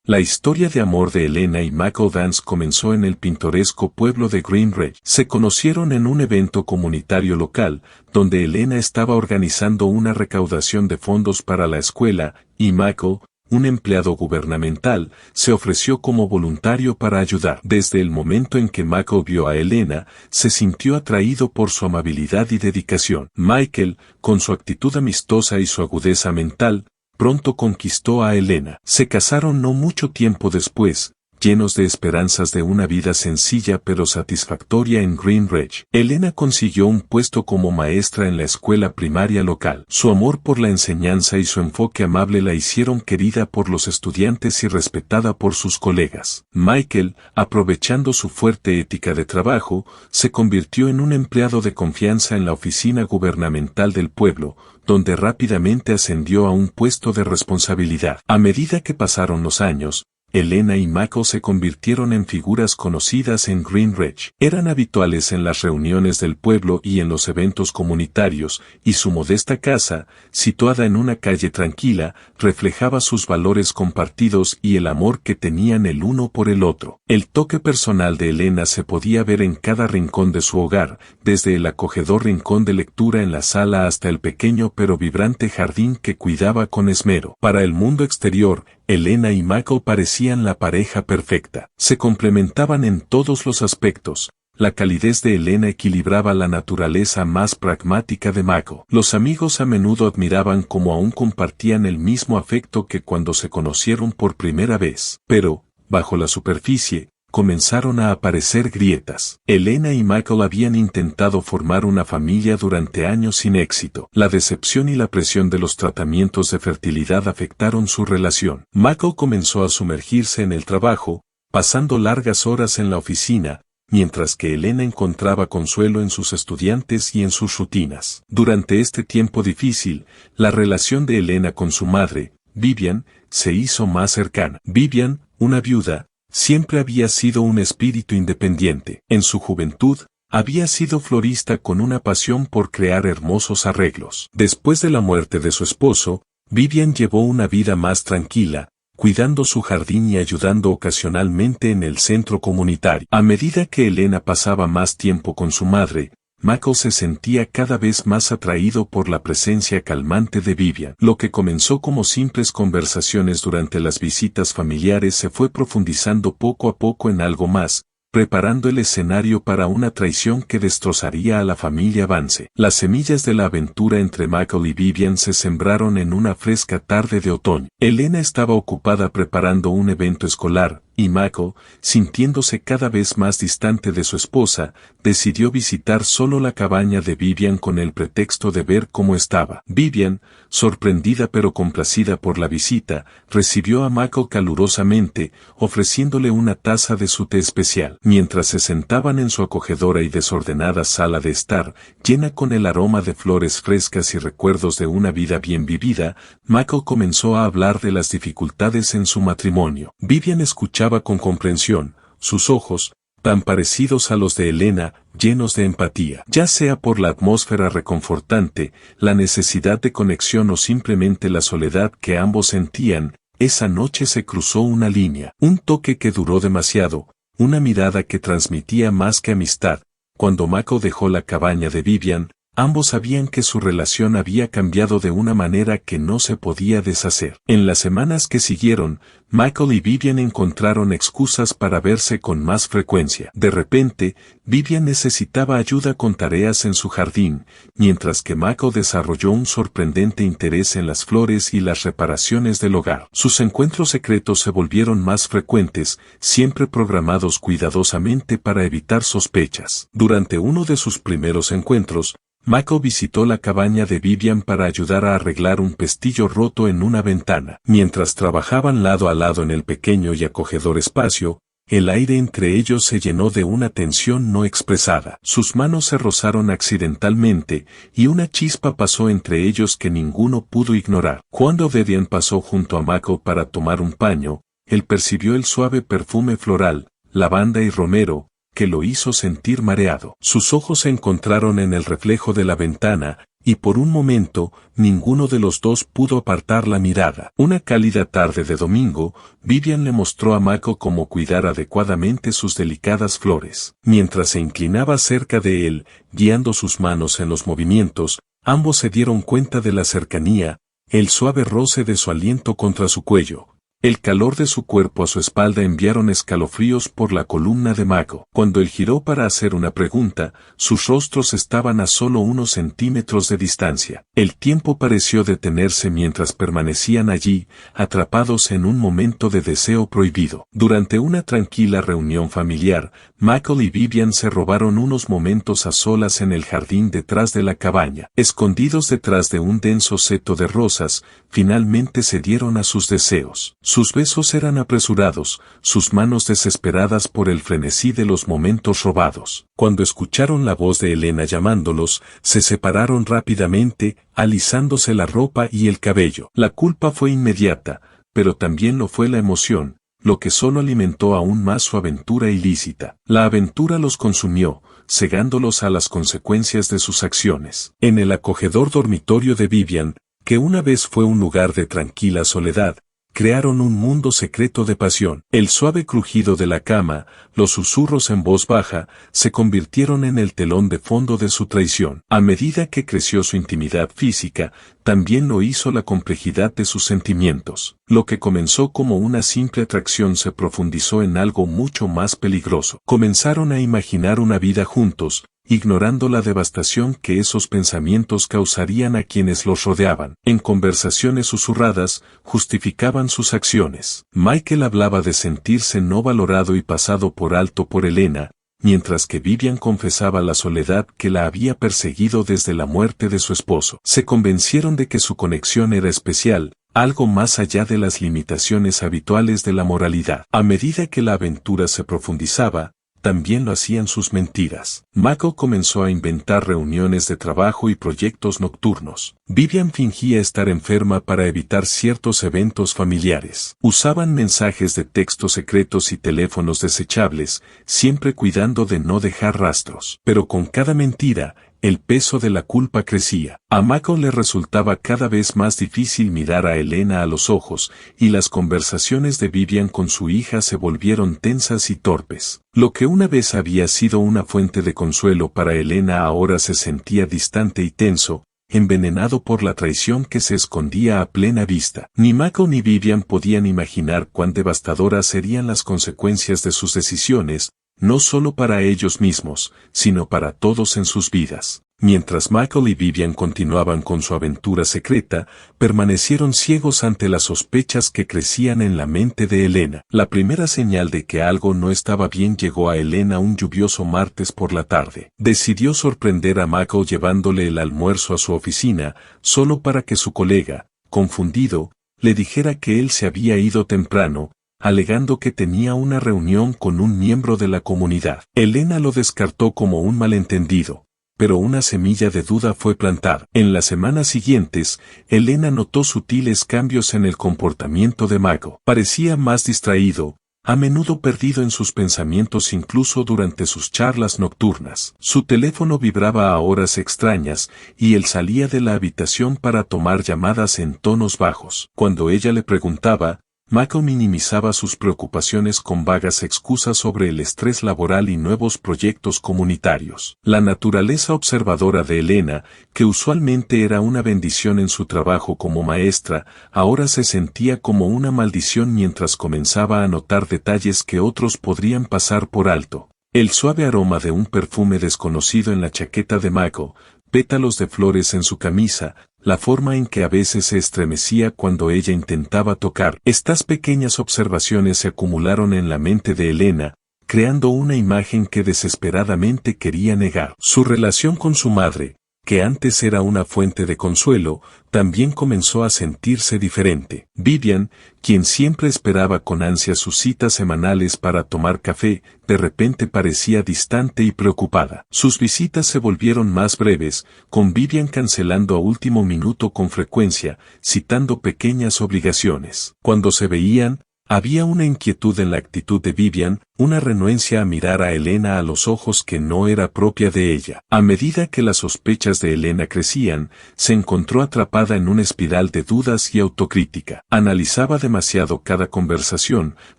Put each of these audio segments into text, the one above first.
La historia de amor de Elena y Michael Vance comenzó en el pintoresco pueblo de Green Ridge. Se conocieron en un evento comunitario local, donde Elena estaba organizando una recaudación de fondos para la escuela, y Michael, un empleado gubernamental, se ofreció como voluntario para ayudar. Desde el momento en que Michael vio a Elena, se sintió atraído por su amabilidad y dedicación. Michael, con su actitud amistosa y su agudeza mental, pronto conquistó a Elena. Se casaron no mucho tiempo después, llenos de esperanzas de una vida sencilla pero satisfactoria en Green Ridge. Elena consiguió un puesto como maestra en la escuela primaria local. Su amor por la enseñanza y su enfoque amable la hicieron querida por los estudiantes y respetada por sus colegas. Michael, aprovechando su fuerte ética de trabajo, se convirtió en un empleado de confianza en la oficina gubernamental del pueblo, donde rápidamente ascendió a un puesto de responsabilidad. A medida que pasaron los años, Elena y Michael se convirtieron en figuras conocidas en Green Ridge. Eran habituales en las reuniones del pueblo y en los eventos comunitarios, y su modesta casa, situada en una calle tranquila, reflejaba sus valores compartidos y el amor que tenían el uno por el otro. El toque personal de Elena se podía ver en cada rincón de su hogar, desde el acogedor rincón de lectura en la sala hasta el pequeño pero vibrante jardín que cuidaba con esmero. Para el mundo exterior, Elena y Michael parecían la pareja perfecta. Se complementaban en todos los aspectos. La calidez de Elena equilibraba la naturaleza más pragmática de Michael. Los amigos a menudo admiraban cómo aún compartían el mismo afecto que cuando se conocieron por primera vez. Pero, bajo la superficie, comenzaron a aparecer grietas. Elena y Michael habían intentado formar una familia durante años sin éxito. La decepción y la presión de los tratamientos de fertilidad afectaron su relación. Michael comenzó a sumergirse en el trabajo, pasando largas horas en la oficina, mientras que Elena encontraba consuelo en sus estudiantes y en sus rutinas. Durante este tiempo difícil, la relación de Elena con su madre, Vivian, se hizo más cercana. Vivian, una viuda, siempre había sido un espíritu independiente. En su juventud, había sido florista con una pasión por crear hermosos arreglos. Después de la muerte de su esposo, Vivian llevó una vida más tranquila, cuidando su jardín y ayudando ocasionalmente en el centro comunitario. A medida que Elena pasaba más tiempo con su madre, Michael se sentía cada vez más atraído por la presencia calmante de Vivian. Lo que comenzó como simples conversaciones durante las visitas familiares se fue profundizando poco a poco en algo más, preparando el escenario para una traición que destrozaría a la familia Vance. Las semillas de la aventura entre Michael y Vivian se sembraron en una fresca tarde de otoño. Elena estaba ocupada preparando un evento escolar, y Michael, sintiéndose cada vez más distante de su esposa, decidió visitar solo la cabaña de Vivian con el pretexto de ver cómo estaba. Vivian, sorprendida pero complacida por la visita, recibió a Michael calurosamente, ofreciéndole una taza de su té especial. Mientras se sentaban en su acogedora y desordenada sala de estar, llena con el aroma de flores frescas y recuerdos de una vida bien vivida, Michael comenzó a hablar de las dificultades en su matrimonio. Vivian escuchaba con comprensión, sus ojos, tan parecidos a los de Elena, llenos de empatía. Ya sea por la atmósfera reconfortante, la necesidad de conexión o simplemente la soledad que ambos sentían, esa noche se cruzó una línea, un toque que duró demasiado, una mirada que transmitía más que amistad. Cuando Michael dejó la cabaña de Vivian, ambos sabían que su relación había cambiado de una manera que no se podía deshacer. En las semanas que siguieron, Michael y Vivian encontraron excusas para verse con más frecuencia. De repente, Vivian necesitaba ayuda con tareas en su jardín, mientras que Michael desarrolló un sorprendente interés en las flores y las reparaciones del hogar. Sus encuentros secretos se volvieron más frecuentes, siempre programados cuidadosamente para evitar sospechas. Durante uno de sus primeros encuentros, Michael visitó la cabaña de Vivian para ayudar a arreglar un pestillo roto en una ventana. Mientras trabajaban lado a lado en el pequeño y acogedor espacio, el aire entre ellos se llenó de una tensión no expresada. Sus manos se rozaron accidentalmente, y una chispa pasó entre ellos que ninguno pudo ignorar. Cuando Vivian pasó junto a Michael para tomar un paño, él percibió el suave perfume floral, lavanda y romero, que lo hizo sentir mareado. Sus ojos se encontraron en el reflejo de la ventana, y por un momento, ninguno de los dos pudo apartar la mirada. Una cálida tarde de domingo, Vivian le mostró a Michael cómo cuidar adecuadamente sus delicadas flores. Mientras se inclinaba cerca de él, guiando sus manos en los movimientos, ambos se dieron cuenta de la cercanía, el suave roce de su aliento contra su cuello. El calor de su cuerpo a su espalda enviaron escalofríos por la columna de Michael. Cuando él giró para hacer una pregunta, sus rostros estaban a solo unos centímetros de distancia. El tiempo pareció detenerse mientras permanecían allí, atrapados en un momento de deseo prohibido. Durante una tranquila reunión familiar, Michael y Vivian se robaron unos momentos a solas en el jardín detrás de la cabaña. Escondidos detrás de un denso seto de rosas, finalmente cedieron a sus deseos. Sus besos eran apresurados, sus manos desesperadas por el frenesí de los momentos robados. Cuando escucharon la voz de Elena llamándolos, se separaron rápidamente, alisándose la ropa y el cabello. La culpa fue inmediata, pero también lo fue la emoción, lo que solo alimentó aún más su aventura ilícita. La aventura los consumió, cegándolos a las consecuencias de sus acciones. En el acogedor dormitorio de Vivian, que una vez fue un lugar de tranquila soledad, crearon un mundo secreto de pasión. El suave crujido de la cama, los susurros en voz baja, se convirtieron en el telón de fondo de su traición. A medida que creció su intimidad física, también lo hizo la complejidad de sus sentimientos. Lo que comenzó como una simple atracción se profundizó en algo mucho más peligroso. Comenzaron a imaginar una vida juntos, ignorando la devastación que esos pensamientos causarían a quienes los rodeaban. En conversaciones susurradas, justificaban sus acciones. Michael hablaba de sentirse no valorado y pasado por alto por Elena, mientras que Vivian confesaba la soledad que la había perseguido desde la muerte de su esposo. Se convencieron de que su conexión era especial, algo más allá de las limitaciones habituales de la moralidad. A medida que la aventura se profundizaba, también lo hacían sus mentiras. Michael comenzó a inventar reuniones de trabajo y proyectos nocturnos. Vivian fingía estar enferma para evitar ciertos eventos familiares. Usaban mensajes de texto secretos y teléfonos desechables, siempre cuidando de no dejar rastros. Pero con cada mentira, el peso de la culpa crecía. A Michael le resultaba cada vez más difícil mirar a Elena a los ojos, y las conversaciones de Vivian con su hija se volvieron tensas y torpes. Lo que una vez había sido una fuente de consuelo para Elena ahora se sentía distante y tenso, envenenado por la traición que se escondía a plena vista. Ni Michael ni Vivian podían imaginar cuán devastadoras serían las consecuencias de sus decisiones, no solo para ellos mismos, sino para todos en sus vidas. Mientras Michael y Vivian continuaban con su aventura secreta, permanecieron ciegos ante las sospechas que crecían en la mente de Elena. La primera señal de que algo no estaba bien llegó a Elena un lluvioso martes por la tarde. Decidió sorprender a Michael llevándole el almuerzo a su oficina, solo para que su colega, confundido, le dijera que él se había ido temprano, alegando que tenía una reunión con un miembro de la comunidad. Elena lo descartó como un malentendido, pero una semilla de duda fue plantada. En las semanas siguientes, Elena notó sutiles cambios en el comportamiento de Michael. Parecía más distraído, a menudo perdido en sus pensamientos incluso durante sus charlas nocturnas. Su teléfono vibraba a horas extrañas, y él salía de la habitación para tomar llamadas en tonos bajos. Cuando ella le preguntaba, Michael minimizaba sus preocupaciones con vagas excusas sobre el estrés laboral y nuevos proyectos comunitarios. La naturaleza observadora de Elena, que usualmente era una bendición en su trabajo como maestra, ahora se sentía como una maldición mientras comenzaba a notar detalles que otros podrían pasar por alto. El suave aroma de un perfume desconocido en la chaqueta de Michael, pétalos de flores en su camisa, la forma en que a veces se estremecía cuando ella intentaba tocar. Estas pequeñas observaciones se acumularon en la mente de Elena, creando una imagen que desesperadamente quería negar. Su relación con su madre, que antes era una fuente de consuelo, también comenzó a sentirse diferente. Vivian, quien siempre esperaba con ansia sus citas semanales para tomar café, de repente parecía distante y preocupada. Sus visitas se volvieron más breves, con Vivian cancelando a último minuto con frecuencia, citando pequeñas obligaciones. Cuando se veían, Había una inquietud en la actitud de Vivian, una renuencia a mirar a Elena a los ojos que no era propia de ella. A medida que las sospechas de Elena crecían, se encontró atrapada en una espiral de dudas y autocrítica. Analizaba demasiado cada conversación,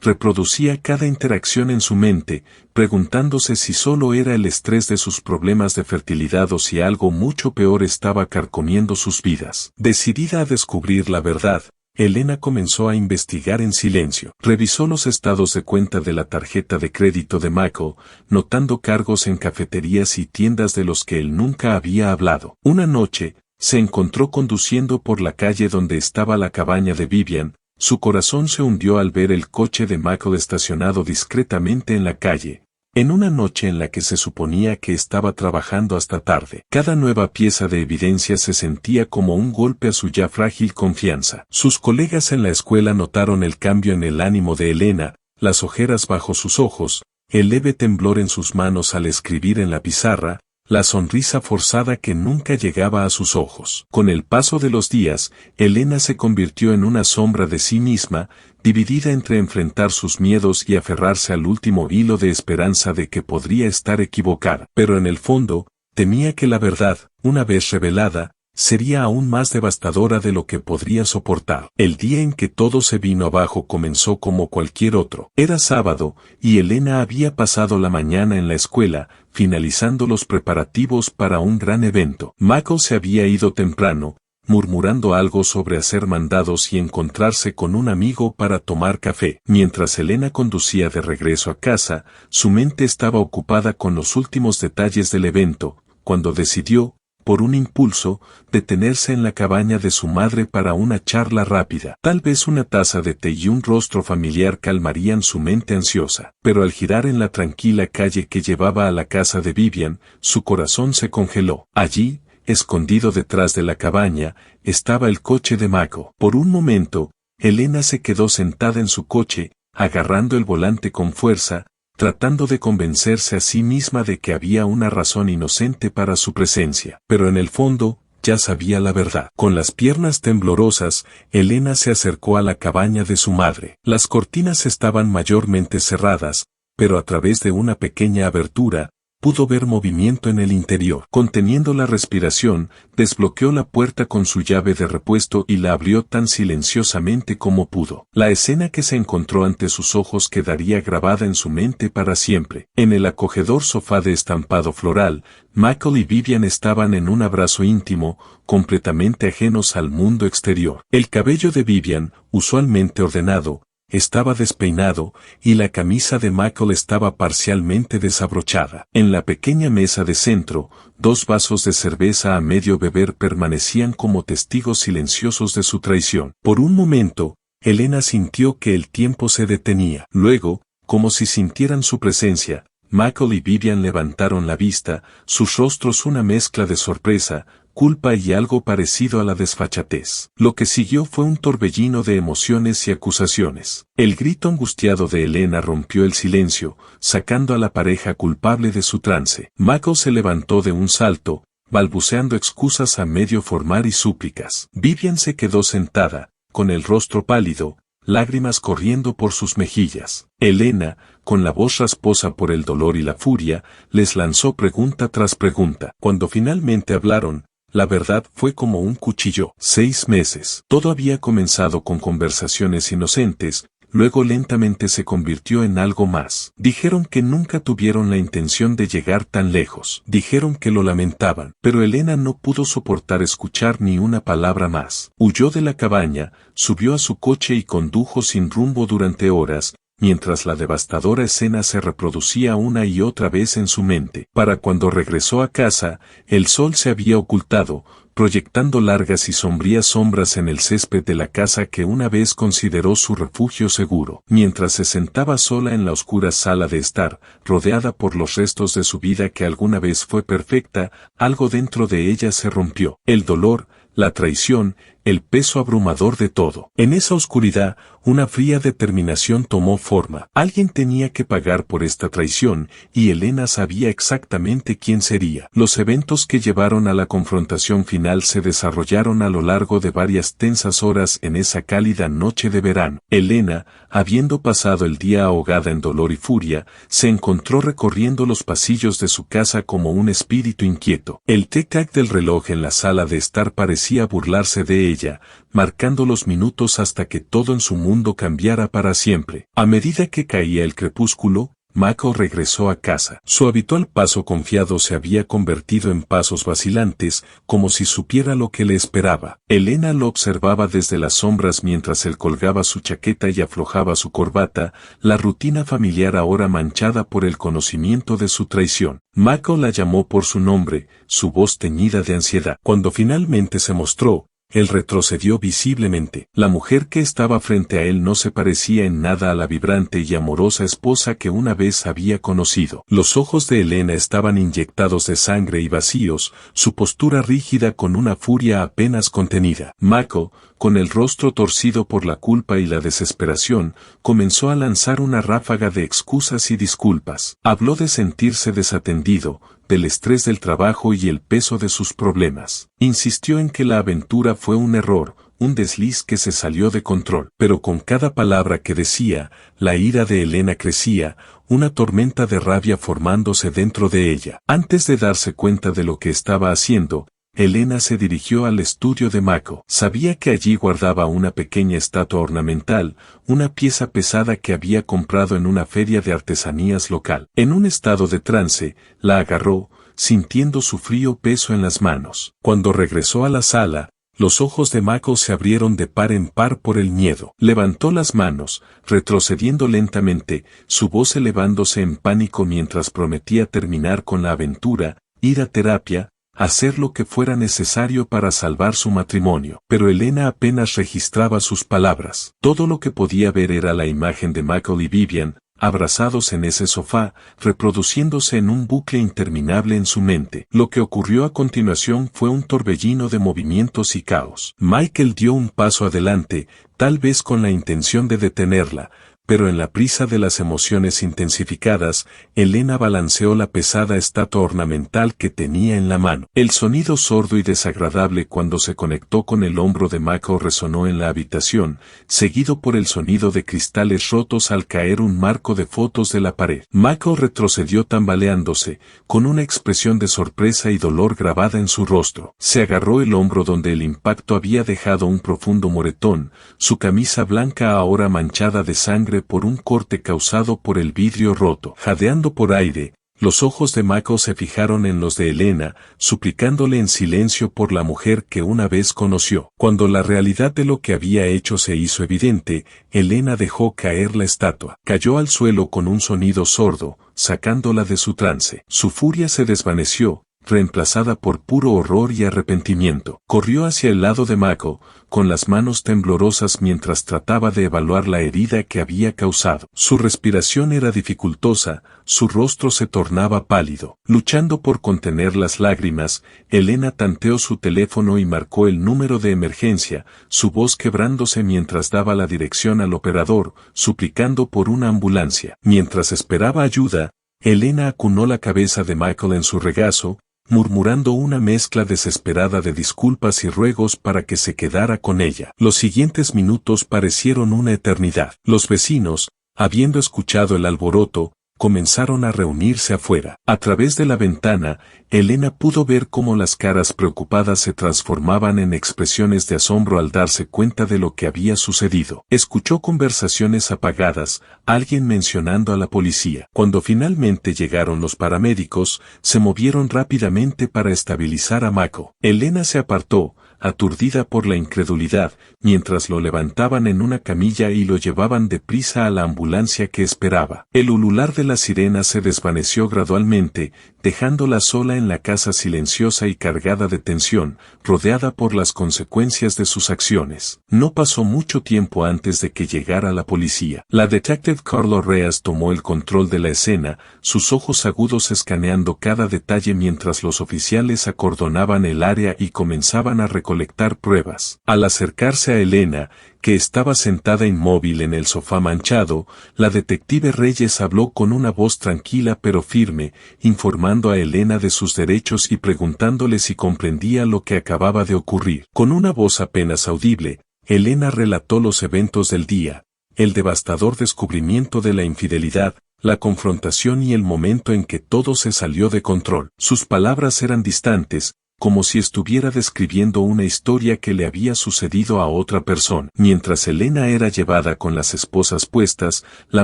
reproducía cada interacción en su mente, preguntándose si solo era el estrés de sus problemas de fertilidad o si algo mucho peor estaba carcomiendo sus vidas. Decidida a descubrir la verdad, Elena comenzó a investigar en silencio. Revisó los estados de cuenta de la tarjeta de crédito de Michael, notando cargos en cafeterías y tiendas de los que él nunca había hablado. Una noche, se encontró conduciendo por la calle donde estaba la cabaña de Vivian. Su corazón se hundió al ver el coche de Michael estacionado discretamente en la calle, en una noche en la que se suponía que estaba trabajando hasta tarde. Cada nueva pieza de evidencia se sentía como un golpe a su ya frágil confianza. Sus colegas en la escuela notaron el cambio en el ánimo de Elena, las ojeras bajo sus ojos, el leve temblor en sus manos al escribir en la pizarra, la sonrisa forzada que nunca llegaba a sus ojos. Con el paso de los días, Elena se convirtió en una sombra de sí misma, dividida entre enfrentar sus miedos y aferrarse al último hilo de esperanza de que podría estar equivocada. Pero en el fondo, temía que la verdad, una vez revelada, sería aún más devastadora de lo que podría soportar. El día en que todo se vino abajo comenzó como cualquier otro. Era sábado, y Elena había pasado la mañana en la escuela, finalizando los preparativos para un gran evento. Michael se había ido temprano, murmurando algo sobre hacer mandados y encontrarse con un amigo para tomar café. Mientras Elena conducía de regreso a casa, su mente estaba ocupada con los últimos detalles del evento, cuando decidió, por un impulso, detenerse en la cabaña de su madre para una charla rápida. Tal vez una taza de té y un rostro familiar calmarían su mente ansiosa, pero al girar en la tranquila calle que llevaba a la casa de Vivian, su corazón se congeló. Allí, escondido detrás de la cabaña, estaba el coche de Michael. Por un momento, Elena se quedó sentada en su coche, agarrando el volante con fuerza, tratando de convencerse a sí misma de que había una razón inocente para su presencia. Pero en el fondo, ya sabía la verdad. Con las piernas temblorosas, Elena se acercó a la cabaña de su madre. Las cortinas estaban mayormente cerradas, pero a través de una pequeña abertura, pudo ver movimiento en el interior. Conteniendo la respiración, desbloqueó la puerta con su llave de repuesto y la abrió tan silenciosamente como pudo. La escena que se encontró ante sus ojos quedaría grabada en su mente para siempre. En el acogedor sofá de estampado floral, Michael y Vivian estaban en un abrazo íntimo, completamente ajenos al mundo exterior. El cabello de Vivian, usualmente ordenado, estaba despeinado, y la camisa de Michael estaba parcialmente desabrochada. En la pequeña mesa de centro, 2 vasos de cerveza a medio beber permanecían como testigos silenciosos de su traición. Por un momento, Elena sintió que el tiempo se detenía. Luego, como si sintieran su presencia, Michael y Vivian levantaron la vista, sus rostros una mezcla de sorpresa, culpa y algo parecido a la desfachatez. Lo que siguió fue un torbellino de emociones y acusaciones. El grito angustiado de Elena rompió el silencio, sacando a la pareja culpable de su trance. Michael se levantó de un salto, balbuceando excusas a medio formar y súplicas. Vivian se quedó sentada, con el rostro pálido, lágrimas corriendo por sus mejillas. Elena, con la voz rasposa por el dolor y la furia, les lanzó pregunta tras pregunta. Cuando finalmente hablaron, la verdad fue como un cuchillo. 6 meses. Todo había comenzado con conversaciones inocentes, luego lentamente se convirtió en algo más. Dijeron que nunca tuvieron la intención de llegar tan lejos. Dijeron que lo lamentaban, pero Elena no pudo soportar escuchar ni una palabra más. Huyó de la cabaña, subió a su coche y condujo sin rumbo durante horas, mientras la devastadora escena se reproducía una y otra vez en su mente. Para cuando regresó a casa, el sol se había ocultado, proyectando largas y sombrías sombras en el césped de la casa que una vez consideró su refugio seguro. Mientras se sentaba sola en la oscura sala de estar, rodeada por los restos de su vida que alguna vez fue perfecta, algo dentro de ella se rompió. El dolor, la traición, el peso abrumador de todo. En esa oscuridad, una fría determinación tomó forma. Alguien tenía que pagar por esta traición, y Elena sabía exactamente quién sería. Los eventos que llevaron a la confrontación final se desarrollaron a lo largo de varias tensas horas en esa cálida noche de verano. Elena, habiendo pasado el día ahogada en dolor y furia, se encontró recorriendo los pasillos de su casa como un espíritu inquieto. El tic-tac del reloj en la sala de estar parecía burlarse de ella, marcando los minutos hasta que todo en su mundo cambiara para siempre. A medida que caía el crepúsculo, Mako regresó a casa. Su habitual paso confiado se había convertido en pasos vacilantes, como si supiera lo que le esperaba. Elena lo observaba desde las sombras mientras él colgaba su chaqueta y aflojaba su corbata, la rutina familiar ahora manchada por el conocimiento de su traición. Mako la llamó por su nombre, su voz teñida de ansiedad. Cuando finalmente se mostró, él retrocedió visiblemente. La mujer que estaba frente a él no se parecía en nada a la vibrante y amorosa esposa que una vez había conocido. Los ojos de Elena estaban inyectados de sangre y vacíos, su postura rígida con una furia apenas contenida. Mako, con el rostro torcido por la culpa y la desesperación, comenzó a lanzar una ráfaga de excusas y disculpas. Habló de sentirse desatendido, del estrés del trabajo y el peso de sus problemas. Insistió en que la aventura fue un error, un desliz que se salió de control. Pero con cada palabra que decía, la ira de Elena crecía, una tormenta de rabia formándose dentro de ella. Antes de darse cuenta de lo que estaba haciendo, Elena se dirigió al estudio de Mako. Sabía que allí guardaba una pequeña estatua ornamental, una pieza pesada que había comprado en una feria de artesanías local. En un estado de trance, la agarró, sintiendo su frío peso en las manos. Cuando regresó a la sala, los ojos de Mako se abrieron de par en par por el miedo. Levantó las manos, retrocediendo lentamente, su voz elevándose en pánico mientras prometía terminar con la aventura, ir a terapia, hacer lo que fuera necesario para salvar su matrimonio. Pero Elena apenas registraba sus palabras. Todo lo que podía ver era la imagen de Mako y Vivian, abrazados en ese sofá, reproduciéndose en un bucle interminable en su mente. Lo que ocurrió a continuación fue un torbellino de movimientos y caos. Michael dio un paso adelante, tal vez con la intención de detenerla, pero en la prisa de las emociones intensificadas, Elena balanceó la pesada estatua ornamental que tenía en la mano. El sonido sordo y desagradable cuando se conectó con el hombro de Mako resonó en la habitación, seguido por el sonido de cristales rotos al caer un marco de fotos de la pared. Mako retrocedió tambaleándose, con una expresión de sorpresa y dolor grabada en su rostro. Se agarró el hombro donde el impacto había dejado un profundo moretón, su camisa blanca ahora manchada de sangre por un corte causado por el vidrio roto. Jadeando por aire, los ojos de Mako se fijaron en los de Elena, suplicándole en silencio por la mujer que una vez conoció. Cuando la realidad de lo que había hecho se hizo evidente, Elena dejó caer la estatua. Cayó al suelo con un sonido sordo, sacándola de su trance. Su furia se desvaneció, reemplazada por puro horror y arrepentimiento. Corrió hacia el lado de Mako, con las manos temblorosas mientras trataba de evaluar la herida que había causado. Su respiración era dificultosa, su rostro se tornaba pálido. Luchando por contener las lágrimas, Elena tanteó su teléfono y marcó el número de emergencia, su voz quebrándose mientras daba la dirección al operador, suplicando por una ambulancia. Mientras esperaba ayuda, Elena acunó la cabeza de Michael en su regazo, murmurando una mezcla desesperada de disculpas y ruegos para que se quedara con ella. Los siguientes minutos parecieron una eternidad. Los vecinos, habiendo escuchado el alboroto, comenzaron a reunirse afuera. A través de la ventana, Elena pudo ver cómo las caras preocupadas se transformaban en expresiones de asombro al darse cuenta de lo que había sucedido. Escuchó conversaciones apagadas, alguien mencionando a la policía. Cuando finalmente llegaron los paramédicos, se movieron rápidamente para estabilizar a Mako. Elena se apartó, aturdida por la incredulidad, mientras lo levantaban en una camilla y lo llevaban deprisa a la ambulancia que esperaba. El ulular de la sirena se desvaneció gradualmente, dejándola sola en la casa silenciosa y cargada de tensión, rodeada por las consecuencias de sus acciones. No pasó mucho tiempo antes de que llegara la policía. La detective Carlo Reas tomó el control de la escena, sus ojos agudos escaneando cada detalle mientras los oficiales acordonaban el área y comenzaban a recolectar recolectar pruebas. Al acercarse a Elena, que estaba sentada inmóvil en el sofá manchado, la detective Reyes habló con una voz tranquila pero firme, informando a Elena de sus derechos y preguntándole si comprendía lo que acababa de ocurrir. Con una voz apenas audible, Elena relató los eventos del día, el devastador descubrimiento de la infidelidad, la confrontación y el momento en que todo se salió de control. Sus palabras eran distantes, como si estuviera describiendo una historia que le había sucedido a otra persona. Mientras Elena era llevada con las esposas puestas, la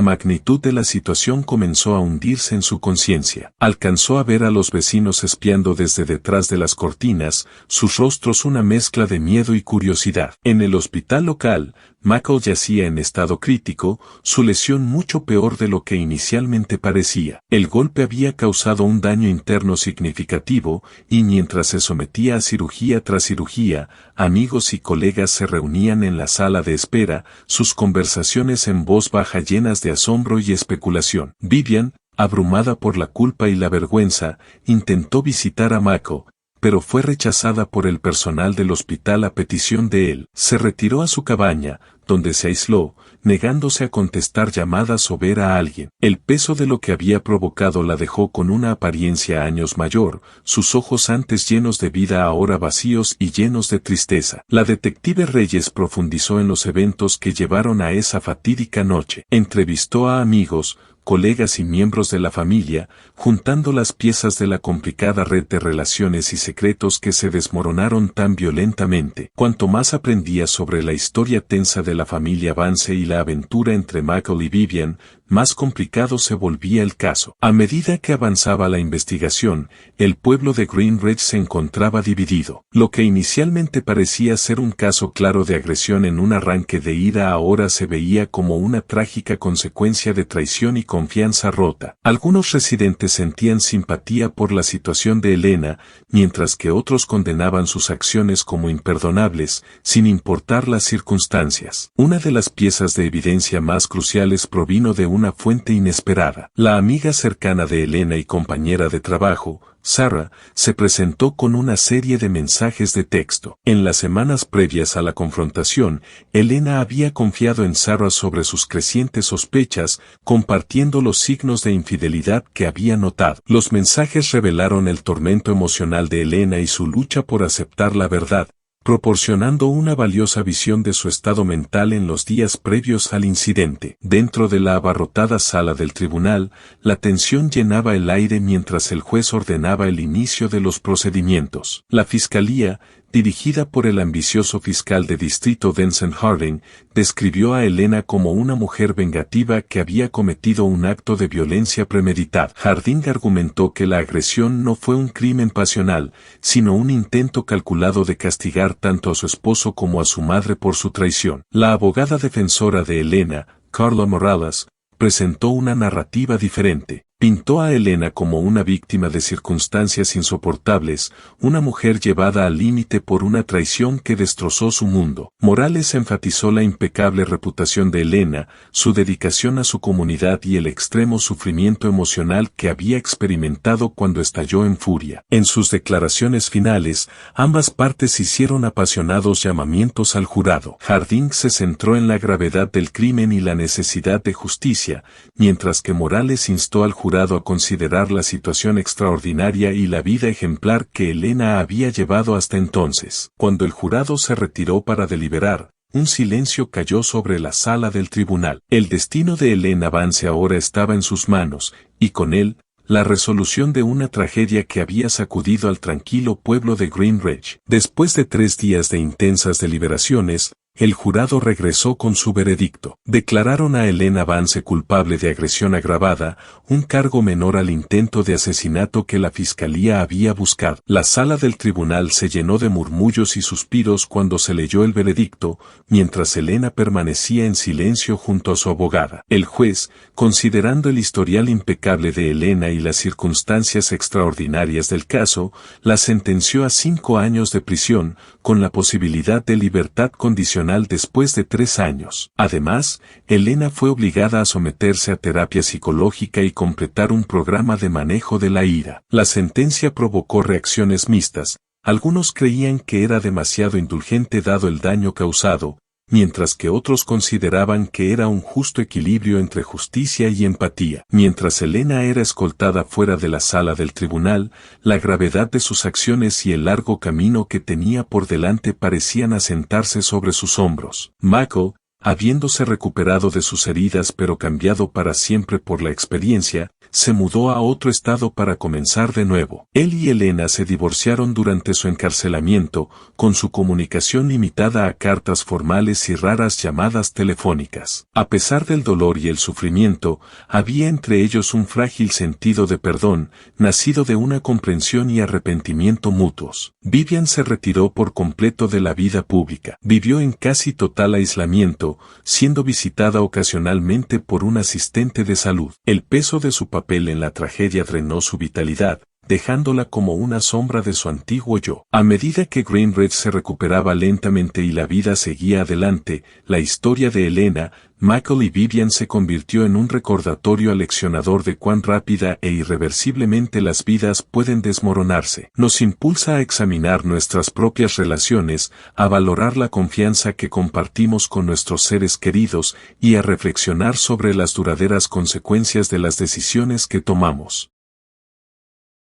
magnitud de la situación comenzó a hundirse en su conciencia. Alcanzó a ver a los vecinos espiando desde detrás de las cortinas, sus rostros una mezcla de miedo y curiosidad. En el hospital local, Michael yacía en estado crítico, su lesión mucho peor de lo que inicialmente parecía. El golpe había causado un daño interno significativo, y mientras se sometía a cirugía tras cirugía, amigos y colegas se reunían en la sala de espera, sus conversaciones en voz baja llenas de asombro y especulación. Vivian, abrumada por la culpa y la vergüenza, intentó visitar a Michael, pero fue rechazada por el personal del hospital a petición de él. Se retiró a su cabaña, donde se aisló, negándose a contestar llamadas o ver a alguien. El peso de lo que había provocado la dejó con una apariencia años mayor, sus ojos antes llenos de vida ahora vacíos y llenos de tristeza. La detective Reyes profundizó en los eventos que llevaron a esa fatídica noche. Entrevistó a amigos, colegas y miembros de la familia, juntando las piezas de la complicada red de relaciones y secretos que se desmoronaron tan violentamente. Cuanto más aprendía sobre la historia tensa de la familia Vance y la aventura entre Michael y Vivian, más complicado se volvía el caso. A medida que avanzaba la investigación, el pueblo de Green Ridge se encontraba dividido. Lo que inicialmente parecía ser un caso claro de agresión en un arranque de ira ahora se veía como una trágica consecuencia de traición y confianza rota. Algunos residentes sentían simpatía por la situación de Elena, mientras que otros condenaban sus acciones como imperdonables, sin importar las circunstancias. Una de las piezas de evidencia más cruciales provino de una fuente inesperada. La amiga cercana de Elena y compañera de trabajo, Sarah, se presentó con una serie de mensajes de texto. En las semanas previas a la confrontación, Elena había confiado en Sarah sobre sus crecientes sospechas, compartiendo los signos de infidelidad que había notado. Los mensajes revelaron el tormento emocional de Elena y su lucha por aceptar la verdad, proporcionando una valiosa visión de su estado mental en los días previos al incidente. Dentro de la abarrotada sala del tribunal, la tensión llenaba el aire mientras el juez ordenaba el inicio de los procedimientos. La fiscalía, dirigida por el ambicioso fiscal de distrito Denson Harding, describió a Elena como una mujer vengativa que había cometido un acto de violencia premeditada. Harding argumentó que la agresión no fue un crimen pasional, sino un intento calculado de castigar tanto a su esposo como a su madre por su traición. La abogada defensora de Elena, Carla Morales, presentó una narrativa diferente. Pintó a Elena como una víctima de circunstancias insoportables, una mujer llevada al límite por una traición que destrozó su mundo. Morales enfatizó la impecable reputación de Elena, su dedicación a su comunidad y el extremo sufrimiento emocional que había experimentado cuando estalló en furia. En sus declaraciones finales, ambas partes hicieron apasionados llamamientos al jurado. Harding se centró en la gravedad del crimen y la necesidad de justicia, mientras que Morales instó al jurado a considerar la situación extraordinaria y la vida ejemplar que Elena había llevado hasta entonces. Cuando el jurado se retiró para deliberar, un silencio cayó sobre la sala del tribunal. El destino de Elena Vance ahora estaba en sus manos, y con él, la resolución de una tragedia que había sacudido al tranquilo pueblo de Green Ridge. Después de 3 días de intensas deliberaciones, el jurado regresó con su veredicto. Declararon a Elena Vance culpable de agresión agravada, un cargo menor al intento de asesinato que la fiscalía había buscado. La sala del tribunal se llenó de murmullos y suspiros cuando se leyó el veredicto, mientras Elena permanecía en silencio junto a su abogada. El juez, considerando el historial impecable de Elena y las circunstancias extraordinarias del caso, la sentenció a 5 años de prisión, con la posibilidad de libertad condicional después de 3 años. Además, Elena fue obligada a someterse a terapia psicológica y completar un programa de manejo de la ira. La sentencia provocó reacciones mixtas, Algunos creían que era demasiado indulgente dado el daño causado, mientras que otros consideraban que era un justo equilibrio entre justicia y empatía. Mientras Elena era escoltada fuera de la sala del tribunal, la gravedad de sus acciones y el largo camino que tenía por delante parecían asentarse sobre sus hombros. Michael, habiéndose recuperado de sus heridas pero cambiado para siempre por la experiencia, se mudó a otro estado para comenzar de nuevo. Él y Elena se divorciaron durante su encarcelamiento, con su comunicación limitada a cartas formales y raras llamadas telefónicas. A pesar del dolor y el sufrimiento, había entre ellos un frágil sentido de perdón, nacido de una comprensión y arrepentimiento mutuos. Vivian se retiró por completo de la vida pública. Vivió en casi total aislamiento, siendo visitada ocasionalmente por un asistente de salud. El peso de su papel en la tragedia drenó su vitalidad, dejándola como una sombra de su antiguo yo. A medida que Greenridge se recuperaba lentamente y la vida seguía adelante, la historia de Elena, Michael y Vivian se convirtió en un recordatorio aleccionador de cuán rápida e irreversiblemente las vidas pueden desmoronarse. Nos impulsa a examinar nuestras propias relaciones, a valorar la confianza que compartimos con nuestros seres queridos y a reflexionar sobre las duraderas consecuencias de las decisiones que tomamos.